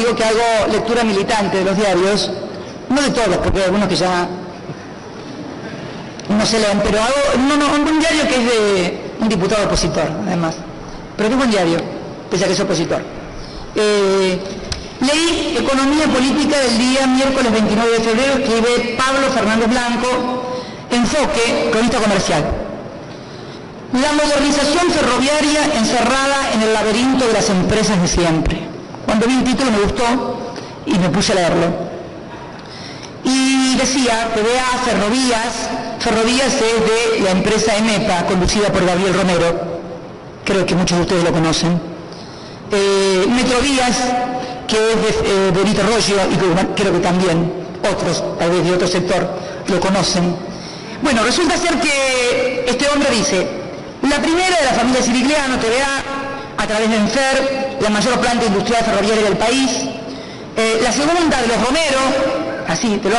Digo que hago lectura militante de los diarios, no de todos, porque hay algunos que ya no se leen, pero hago un diario que es de un diputado opositor, además, pero es un buen diario, pese a que es opositor. Leí Economía Política del día miércoles 29 de febrero, escribe Pablo Fernández Blanco, Enfoque, cronista comercial. La modernización ferroviaria encerrada en el laberinto de las empresas de siempre. Cuando vi el título me gustó y me puse a leerlo. Y decía, PBA, Ferrovías es de la empresa EMEPA, conducida por Gabriel Romero, creo que muchos de ustedes lo conocen. Metrovías, que es de Benito Roggio, y creo que también otros, tal vez de otro sector, lo conocen. Bueno, resulta ser que este hombre dice, la primera de la familia Cirigliano, TVA, a través de ENFER, la mayor planta industrial ferroviaria del país. La segunda de los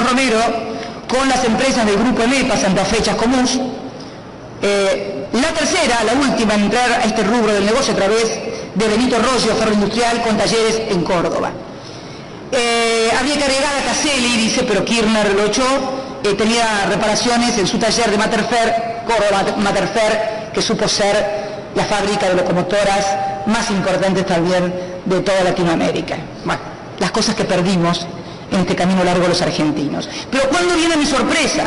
Romero, con las empresas del grupo EMEPA, Santa Fe, Chascomús. La tercera, la última en entrar a este rubro del negocio a través de Benito Roggio, ferro industrial, con talleres en Córdoba. Había que agregar a Caselli, dice, pero Kirchner lo echó, tenía reparaciones en su taller de Materfer, Córdoba Materfer, que supo ser la fábrica de locomotoras más importantes también de toda Latinoamérica. Bueno, las cosas que perdimos en este camino largo los argentinos. Pero ¿cuándo viene mi sorpresa?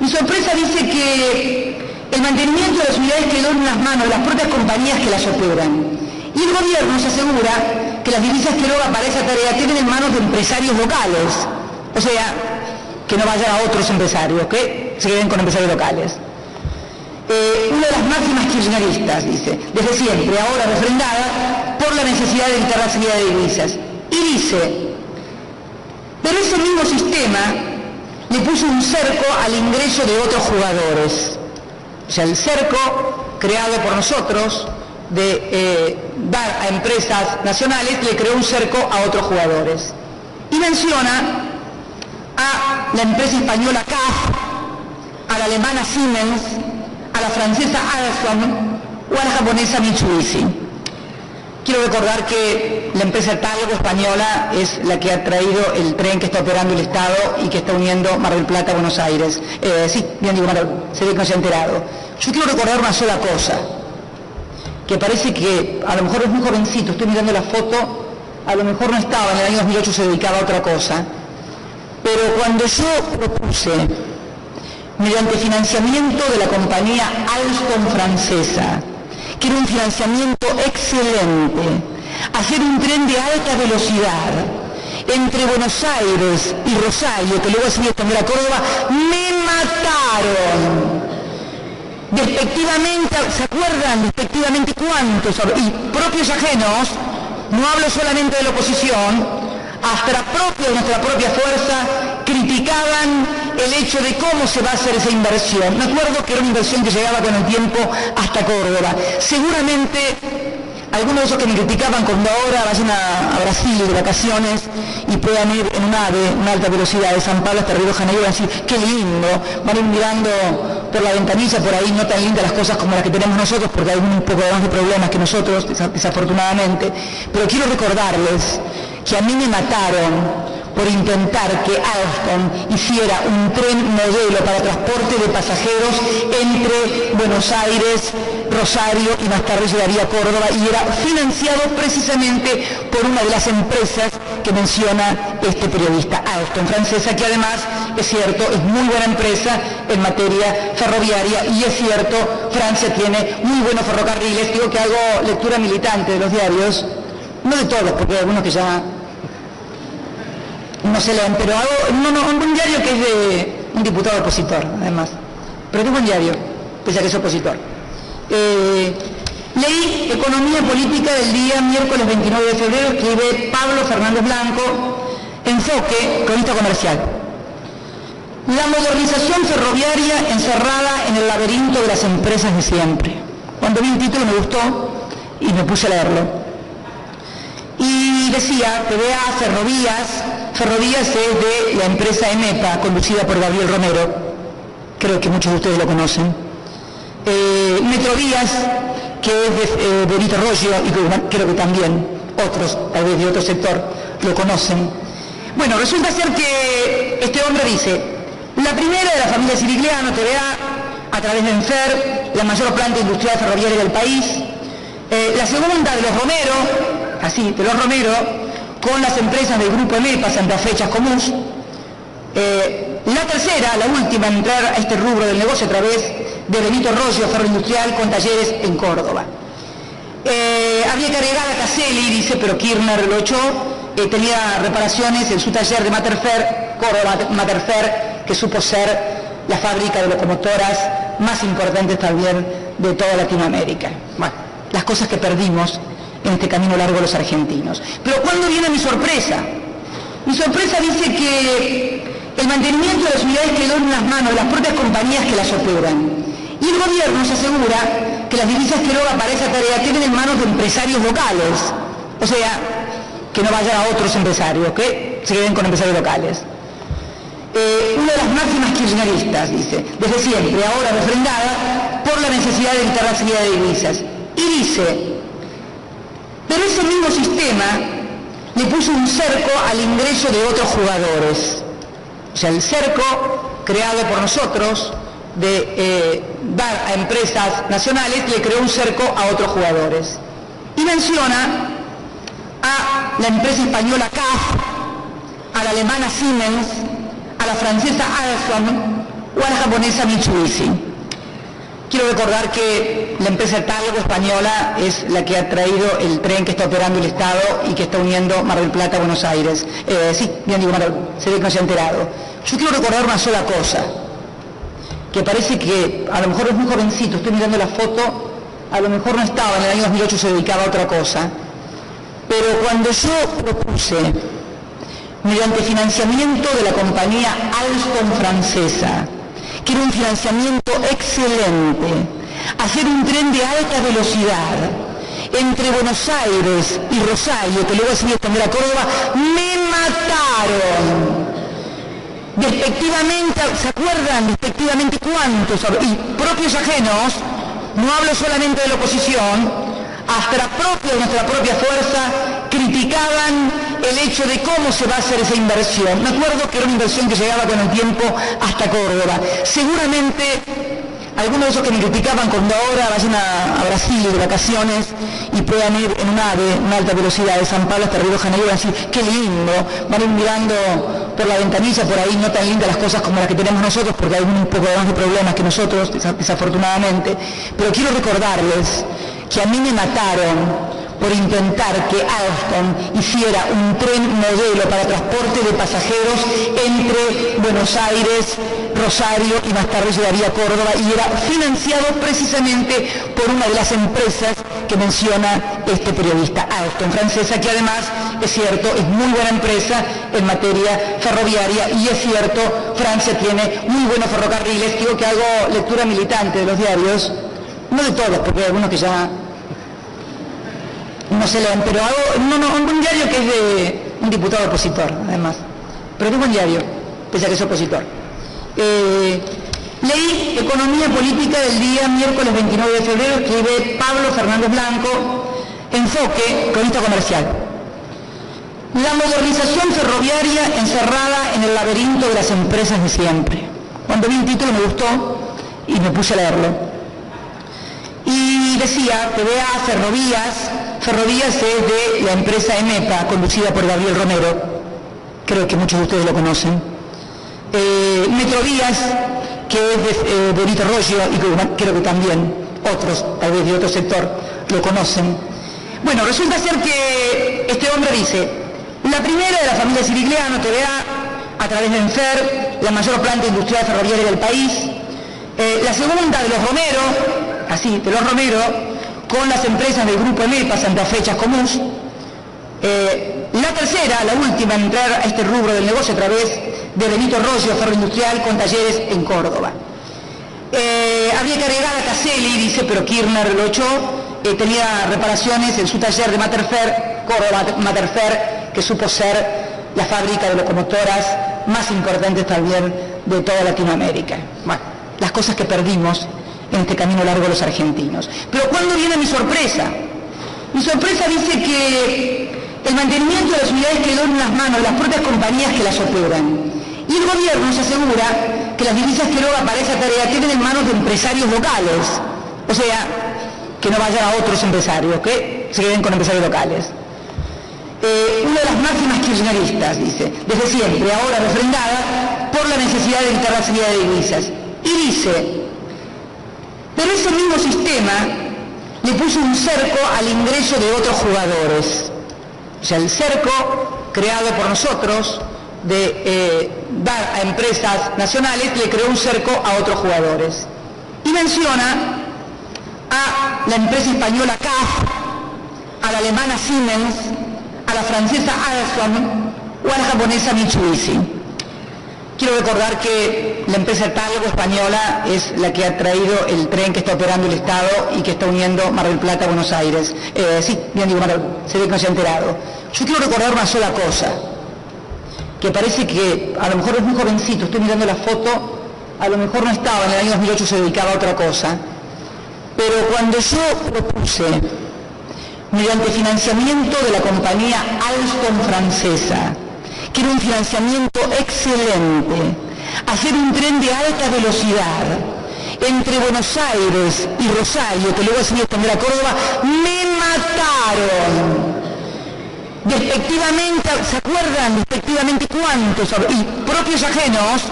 Mi sorpresa dice que el mantenimiento de las unidades quedó en las manos de las propias compañías que las operan. Y el gobierno se asegura que las divisas que eroga para esa tarea tienen en manos de empresarios locales. O sea, que no vayan a otros empresarios, que se queden con empresarios locales. Una de las máximas kirchneristas, dice, desde siempre, ahora refrendada por la necesidad de evitar la salida de divisas. Y dice, pero ese mismo sistema le puso un cerco al ingreso de otros jugadores. O sea, el cerco creado por nosotros de dar a empresas nacionales le creó un cerco a otros jugadores. Y menciona a la empresa española CAF, a la alemana Siemens, a la francesa Alstom o a la japonesa Mitsubishi. Quiero recordar que la empresa Talgo española es la que ha traído el tren que está operando el Estado y que está uniendo Mar del Plata a Buenos Aires. Sí, bien digo, se ve que no se ha enterado. Yo quiero recordar una sola cosa, que parece que a lo mejor es muy jovencito, estoy mirando la foto, a lo mejor no estaba, en el año 2008 se dedicaba a otra cosa, pero cuando yo propuse, mediante financiamiento de la compañía Alstom francesa, que era un financiamiento excelente, hacer un tren de alta velocidad entre Buenos Aires y Rosario, que luego se iba a extender a Córdoba, me mataron. Despectivamente, ¿se acuerdan despectivamente cuántos? Y propios ajenos, no hablo solamente de la oposición, hasta nuestra propia fuerza, criticaban el hecho de cómo se va a hacer esa inversión. Me acuerdo que era una inversión que llegaba con el tiempo hasta Córdoba. Seguramente algunos de esos que me criticaban cuando ahora vayan a Brasil de vacaciones y puedan ir en un AVE, una alta velocidad de San Pablo hasta Río de Janeiro, van a decir, qué lindo, van a ir mirando por la ventanilla, por ahí no tan lindas las cosas como las que tenemos nosotros, porque hay un poco más de problemas que nosotros, desafortunadamente. Pero quiero recordarles que a mí me mataron por intentar que Alstom hiciera un tren modelo para transporte de pasajeros entre Buenos Aires, Rosario y más tarde llegaría a Córdoba, y era financiado precisamente por una de las empresas que menciona este periodista, Alstom francesa, que además, es cierto, es muy buena empresa en materia ferroviaria, y es cierto, Francia tiene muy buenos ferrocarriles. Digo que hago lectura militante de los diarios, no de todos, porque hay algunos que ya no se leen, pero hago un diario que es de un diputado opositor, además, pero es un buen diario, pese a que es opositor. Leí Economía Política del día miércoles 29 de febrero, escribe Pablo Fernández Blanco, Enfoque, cronista comercial. La modernización ferroviaria encerrada en el laberinto de las empresas de siempre. Cuando vi el título me gustó y me puse a leerlo. Y decía, PBA, Ferrovías es de la empresa EMEPA, conducida por Gabriel Romero, creo que muchos de ustedes lo conocen. Metrovías, que es de Benito Roggio, y creo que también otros, tal vez de otro sector, lo conocen. Bueno, resulta ser que este hombre dice: la primera de la familia Sirigliano, TVA, a través de Enfer, la mayor planta industrial ferroviaria del país. La segunda de los Romero, así, de los Romero, con las empresas del grupo EMEPA, Santa Fe, Chascomús. La tercera, la última en entrar a este rubro del negocio a través de Benito Roggio, ferro industrial, con talleres en Córdoba. Habría que agregar a Caselli, dice, pero Kirchner lo echó, tenía reparaciones en su taller de Materfer, Córdoba Materfer, que supo ser la fábrica de locomotoras más importante también de toda Latinoamérica. Bueno, las cosas que perdimos en este camino largo los argentinos. Pero ¿cuándo viene mi sorpresa? Mi sorpresa dice que el mantenimiento de las unidades quedó en las manos de las propias compañías que las operan. Y el gobierno se asegura que las divisas que eroga para esa tarea queden en manos de empresarios locales. O sea, que no vayan a otros empresarios, que se queden con empresarios locales. Una de las máximas kirchneristas, dice, desde siempre, ahora refrendada por la necesidad de evitar la salida de divisas. Y dice, pero ese mismo sistema le puso un cerco al ingreso de otros jugadores. O sea, el cerco creado por nosotros de dar a empresas nacionales le creó un cerco a otros jugadores. Y menciona a la empresa española CAF, a la alemana Siemens, a la francesa Alstom o a la japonesa Mitsubishi. Quiero recordar que la empresa Talgo española es la que ha traído el tren que está operando el Estado y que está uniendo Mar del Plata a Buenos Aires. Sí, bien digo, se ve que no se ha enterado. Yo quiero recordar una sola cosa, que parece que a lo mejor es muy jovencito, estoy mirando la foto, a lo mejor no estaba, en el año 2008 se dedicaba a otra cosa, pero cuando yo propuse, mediante financiamiento de la compañía Alstom francesa, que era un financiamiento excelente, hacer un tren de alta velocidad entre Buenos Aires y Rosario, que luego se iba a extender a Córdoba, me mataron. Despectivamente, ¿se acuerdan despectivamente cuántos? Y propios ajenos, no hablo solamente de la oposición, hasta nuestra propia fuerza, criticaban el hecho de cómo se va a hacer esa inversión. Me acuerdo que era una inversión que llegaba con el tiempo hasta Córdoba. Seguramente algunos de esos que me criticaban cuando ahora vayan a Brasil de vacaciones y puedan ir en un AVE, una alta velocidad de San Pablo hasta Río de Janeiro, van a decir, qué lindo, van a ir mirando por la ventanilla, por ahí no tan lindas las cosas como las que tenemos nosotros, porque hay un poco más de problemas que nosotros, desafortunadamente. Pero quiero recordarles que a mí me mataron por intentar que Alstom hiciera un tren modelo para transporte de pasajeros entre Buenos Aires, Rosario y más tarde llegaría a Córdoba, y era financiado precisamente por una de las empresas que menciona este periodista, Alstom francesa, que además, es cierto, es muy buena empresa en materia ferroviaria, y es cierto, Francia tiene muy buenos ferrocarriles. Digo que hago lectura militante de los diarios, no de todos, porque hay algunos que ya no se leen, pero hago un diario que es de un diputado opositor, además, pero es un buen diario, pese a que es opositor. Leí Economía Política del día miércoles 29 de febrero, escribe Pablo Fernández Blanco, Enfoque, cronista comercial. La modernización ferroviaria encerrada en el laberinto de las empresas de siempre. Cuando vi el título me gustó y me puse a leerlo. Y decía, TVA, Ferrovías es de la empresa EMEPA, conducida por Gabriel Romero, creo que muchos de ustedes lo conocen. Metrovías, que es de Benito Roggio, y creo que también otros, tal vez de otro sector, lo conocen. Bueno, resulta ser que este hombre dice, la primera de la familia Sirigliano, TVA, a través de Enfer, la mayor planta industrial ferroviaria del país. La segunda de los Romero, así, de los Romero, con las empresas del grupo EMEPA, Santa Fe, Chascomús. La tercera, la última en entrar a este rubro del negocio a través de Benito Roggio, ferro industrial, con talleres en Córdoba. Habría que agregar a Caselli, dice, pero Kirchner lo echó, tenía reparaciones en su taller de Materfer, Córdoba Materfer, que supo ser la fábrica de locomotoras más importante también de toda Latinoamérica. Bueno, las cosas que perdimos en este camino largo los argentinos. Pero ¿cuándo viene mi sorpresa? Mi sorpresa dice que El mantenimiento de las unidades quedó en las manos de las propias compañías que las operan. Y el gobierno se asegura que las divisas que eroga para esa tarea queden en manos de empresarios locales. O sea, que no vayan a otros empresarios, que se queden con empresarios locales. Una de las máximas kirchneristas, dice, desde siempre, ahora refrendada por la necesidad de evitar la salida de divisas. Y dice, pero ese mismo sistema le puso un cerco al ingreso de otros jugadores. O sea, el cerco creado por nosotros de dar a empresas nacionales le creó un cerco a otros jugadores. Y menciona a la empresa española CAF, a la alemana Siemens, a la francesa Alstom o a la japonesa Mitsubishi. Quiero recordar que la empresa Talgo española es la que ha traído el tren que está operando el Estado y que está uniendo Mar del Plata a Buenos Aires. Sí, bien digo, se ve que no se ha enterado. Yo quiero recordar una sola cosa, que parece que a lo mejor es muy jovencito, estoy mirando la foto, a lo mejor no estaba, en el año 2008 se dedicaba a otra cosa, pero cuando yo propuse, mediante financiamiento de la compañía Alstom francesa, que era un financiamiento excelente, hacer un tren de alta velocidad entre Buenos Aires y Rosario, que luego se iba a extender a Córdoba, me mataron. Despectivamente, ¿se acuerdan? Despectivamente cuántos, y propios ajenos,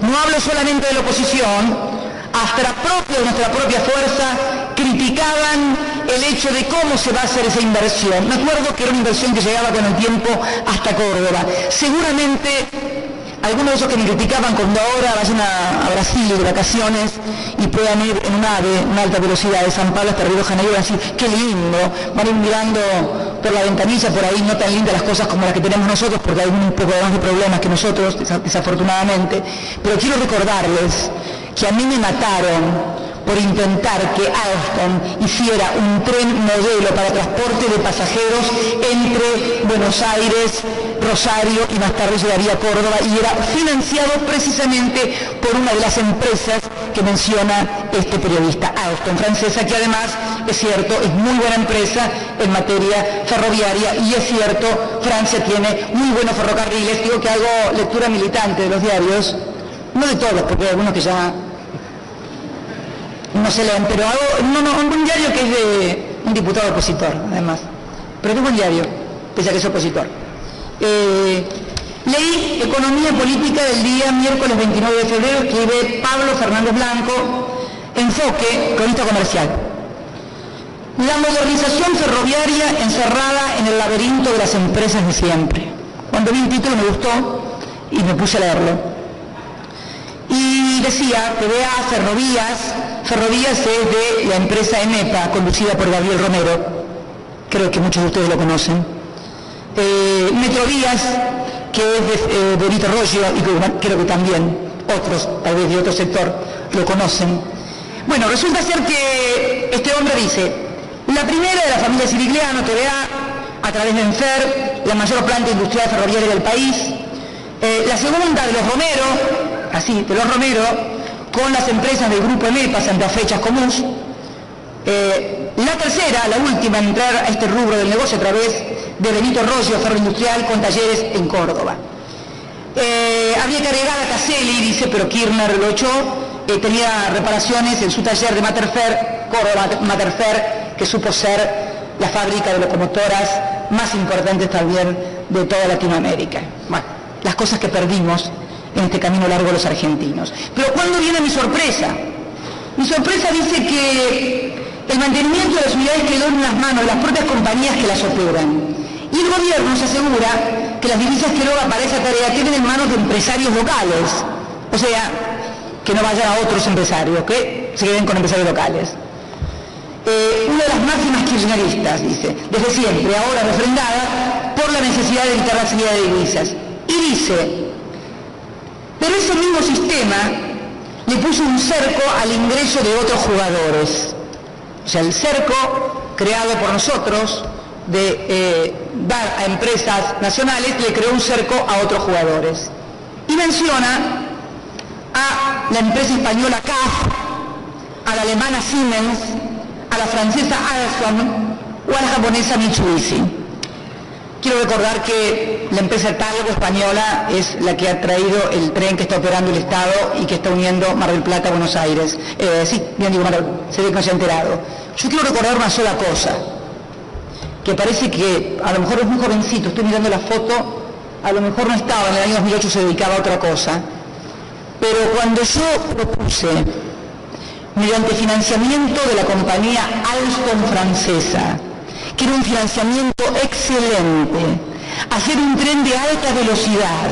no hablo solamente de la oposición, hasta nuestra propia fuerza, criticaban el hecho de cómo se va a hacer esa inversión. Me acuerdo que era una inversión que llegaba con el tiempo hasta Córdoba. Seguramente algunos de esos que me criticaban cuando ahora vayan a Brasil de vacaciones y puedan ir en un AVE, una alta velocidad de San Pablo hasta Río de Janeiro, van a decir, qué lindo, van a ir mirando por la ventanilla, por ahí no tan lindas las cosas como las que tenemos nosotros, porque hay un poco más de problemas que nosotros, desafortunadamente. Pero quiero recordarles que a mí me mataron por intentar que Alstom hiciera un tren modelo para transporte de pasajeros entre Buenos Aires, Rosario y más tarde llegaría a Córdoba, y era financiado precisamente por una de las empresas que menciona este periodista, Alstom francesa, que además, es cierto, es muy buena empresa en materia ferroviaria, y es cierto, Francia tiene muy buenos ferrocarriles. Digo que hago lectura militante de los diarios, no de todos, porque hay algunos que ya no se leen, pero hago un diario que es de un diputado opositor, además, pero es un buen diario, pese a que es opositor. Leí Economía Política del día miércoles 29 de febrero, escribe Pablo Fernández Blanco, enfoque, cronista comercial. La modernización ferroviaria encerrada en el laberinto de las empresas de siempre. Cuando vi el título me gustó y me puse a leerlo. Y decía, PBA, Ferrovías es de la empresa EMEPA, conducida por Gabriel Romero, creo que muchos de ustedes lo conocen. Metrovías, que es de Benito Roggio, y creo que también otros, tal vez de otro sector, lo conocen. Bueno, resulta ser que este hombre dice, la primera de la familia Sirigliano, TVA, a través de Enfer, la mayor planta industrial ferroviaria del país. La segunda de los Romero, con las empresas del grupo EMEPA, Santa Fe, Chascomús. La tercera, la última en entrar a este rubro del negocio a través de Benito Roggio, ferro industrial, con talleres en Córdoba. Había que agregar a Caselli, dice, pero Kirchner lo echó, tenía reparaciones en su taller de Materfer, Córdoba Materfer, que supo ser la fábrica de locomotoras más importante también de toda Latinoamérica. Bueno, las cosas que perdimos en este camino largo los argentinos. Pero ¿cuándo viene mi sorpresa? Mi sorpresa dice que el mantenimiento de las unidades quedó en las manos de las propias compañías que las operan. Y el gobierno se asegura que las divisas que eroga para esa tarea queden en manos de empresarios locales. O sea, que no vayan a otros empresarios, que se queden con empresarios locales. Una de las máximas kirchneristas, dice, desde siempre, ahora refrendada por la necesidad de evitar la salida de divisas. Y dice, pero ese mismo sistema le puso un cerco al ingreso de otros jugadores. O sea, el cerco creado por nosotros de dar a empresas nacionales le creó un cerco a otros jugadores. Y menciona a la empresa española CAF, a la alemana Siemens, a la francesa Alstom o a la japonesa Mitsubishi. Quiero recordar que la empresa Talgo española es la que ha traído el tren que está operando el Estado y que está uniendo Mar del Plata a Buenos Aires. Sí, bien digo, se ve que no se ha enterado. Yo quiero recordar una sola cosa, que parece que a lo mejor es muy jovencito, estoy mirando la foto, a lo mejor no estaba, en el año 2008 se dedicaba a otra cosa, pero cuando yo propuse, mediante financiamiento de la compañía Alstom francesa, que era un financiamiento excelente, hacer un tren de alta velocidad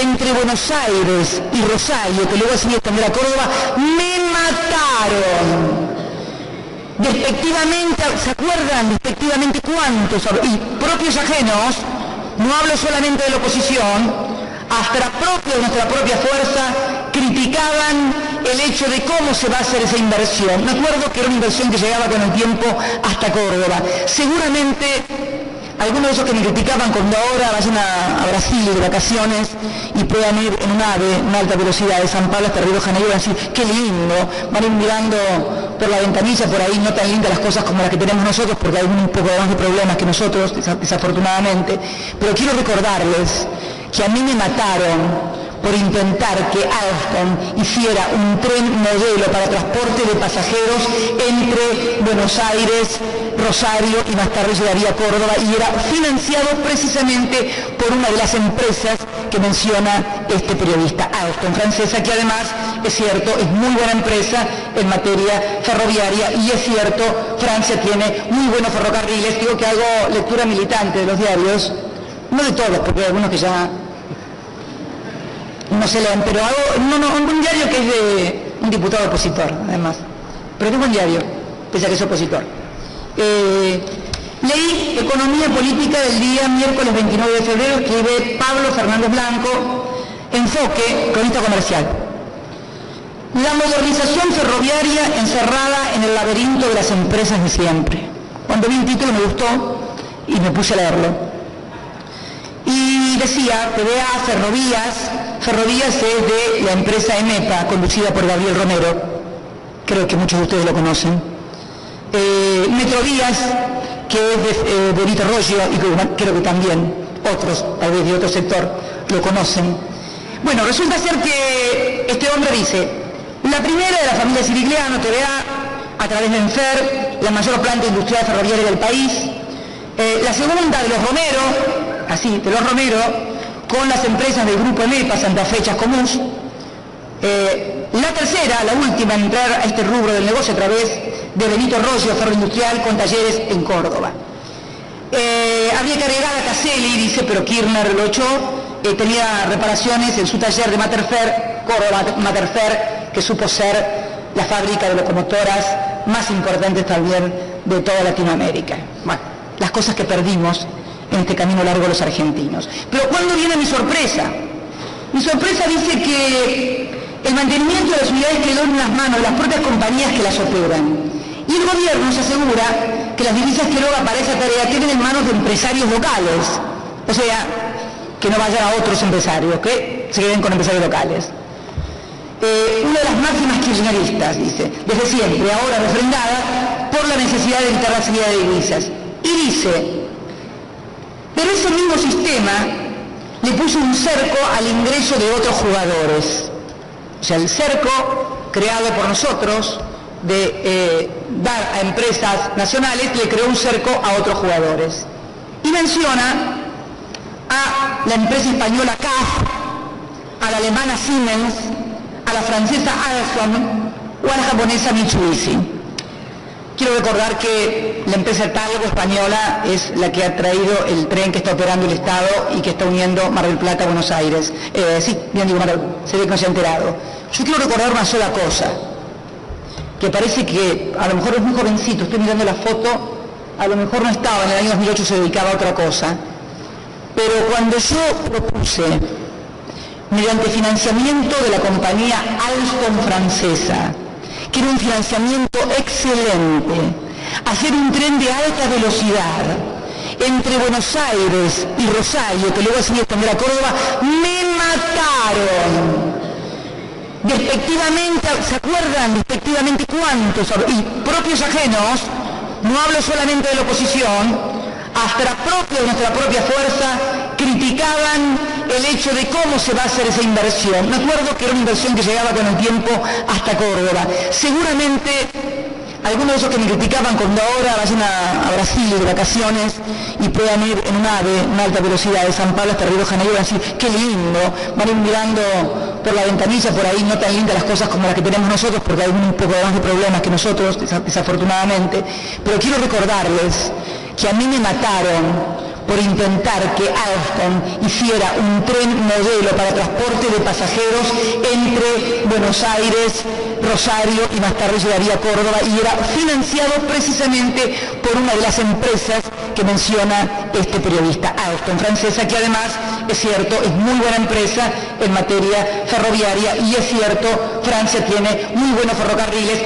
entre Buenos Aires y Rosario, que luego se iba a extender a Córdoba, me mataron. Despectivamente, ¿se acuerdan despectivamente cuántos? Y propios ajenos, no hablo solamente de la oposición, hasta nuestra propia fuerza, criticaban el hecho de cómo se va a hacer esa inversión. Me acuerdo que era una inversión que llegaba con el tiempo hasta Córdoba. Seguramente algunos de esos que me criticaban cuando ahora vayan a Brasil de vacaciones y puedan ir en un AVE, una alta velocidad de San Pablo hasta Río de Janeiro, van a decir, qué lindo, van a ir mirando por la ventanilla, por ahí no tan lindas las cosas como las que tenemos nosotros, porque hay un poco más de problemas que nosotros, desafortunadamente. Pero quiero recordarles que a mí me mataron por intentar que Alstom hiciera un tren modelo para transporte de pasajeros entre Buenos Aires, Rosario y más tarde llegaría a Córdoba, y era financiado precisamente por una de las empresas que menciona este periodista, Alstom francesa, que además, es cierto, es muy buena empresa en materia ferroviaria, y es cierto, Francia tiene muy buenos ferrocarriles. Digo que hago lectura militante de los diarios, no de todos, porque hay algunos que ya no se leen, pero hago un diario que es de un diputado opositor, además, pero es un buen diario, pese a que es opositor. Leí Economía Política del día miércoles 29 de febrero, escribe Pablo Fernández Blanco, enfoque, cronista comercial. La modernización ferroviaria encerrada en el laberinto de las empresas de siempre. Cuando vi el título me gustó y me puse a leerlo. Y decía, TVA Ferrovías es de la empresa EMEPA, conducida por Gabriel Romero, creo que muchos de ustedes lo conocen. Metrovías, que es de Benito Roggio, y creo que también otros, tal vez de otro sector, lo conocen. Bueno, resulta ser que este hombre dice, la primera de la familia Sirigliano, TVA, a través de Enfer, la mayor planta industrial ferroviaria del país. La segunda de los Romero, de los Romero, con las empresas del grupo EMEPA, Santa Fe, Chascomús. La tercera, la última en entrar a este rubro del negocio a través de Benito Roggio, ferro industrial, con talleres en Córdoba. Habría que agregar a Caselli, dice, pero Kirchner lo echó, tenía reparaciones en su taller de Materfer, Córdoba Materfer, que supo ser la fábrica de locomotoras más importante también de toda Latinoamérica. Bueno, las cosas que perdimos en este camino largo los argentinos. Pero ¿cuándo viene mi sorpresa? Mi sorpresa dice que el mantenimiento de las unidades quedó en las manos de las propias compañías que las operan. Y el gobierno se asegura que las divisas que eroga para esa tarea queden en manos de empresarios locales. O sea, que no vayan a otros empresarios, que se queden con empresarios locales. Una de las máximas kirchneristas, dice, desde siempre, ahora refrendada por la necesidad de evitar la salida de divisas. Y dice, pero ese mismo sistema le puso un cerco al ingreso de otros jugadores. O sea, el cerco creado por nosotros de dar a empresas nacionales le creó un cerco a otros jugadores. Y menciona a la empresa española CAF, a la alemana Siemens, a la francesa Alstom o a la japonesa Mitsubishi. Quiero recordar que la empresa Talgo española es la que ha traído el tren que está operando el Estado y que está uniendo Mar del Plata a Buenos Aires. Sí, bien digo, se ve que no se ha enterado. Yo quiero recordar una sola cosa, que parece que a lo mejor es muy jovencito, estoy mirando la foto, a lo mejor no estaba, en el año 2008 se dedicaba a otra cosa, pero cuando yo propuse, mediante financiamiento de la compañía Alstom francesa, que era un financiamiento excelente, hacer un tren de alta velocidad entre Buenos Aires y Rosario, que luego se iba a extender a Córdoba, me mataron. Despectivamente, ¿se acuerdan despectivamente cuántos? Y propios ajenos, no hablo solamente de la oposición, hasta nuestra propia fuerza, criticaban el hecho de cómo se va a hacer esa inversión. Me acuerdo que era una inversión que llegaba con el tiempo hasta Córdoba. Seguramente algunos de esos que me criticaban cuando ahora vayan a Brasil de vacaciones y puedan ir en un AVE, una alta velocidad de San Pablo hasta Río de Janeiro, van a decir, qué lindo, van a ir mirando por la ventanilla, por ahí no tan lindas las cosas como las que tenemos nosotros, porque hay un poco más de problemas que nosotros, desafortunadamente. Pero quiero recordarles que a mí me mataron por intentar que Alstom hiciera un tren modelo para transporte de pasajeros entre Buenos Aires, Rosario y más tarde llegaría a Córdoba, y era financiado precisamente por una de las empresas que menciona este periodista, Alstom, francesa, que además, es cierto, es muy buena empresa en materia ferroviaria, y es cierto, Francia tiene muy buenos ferrocarriles.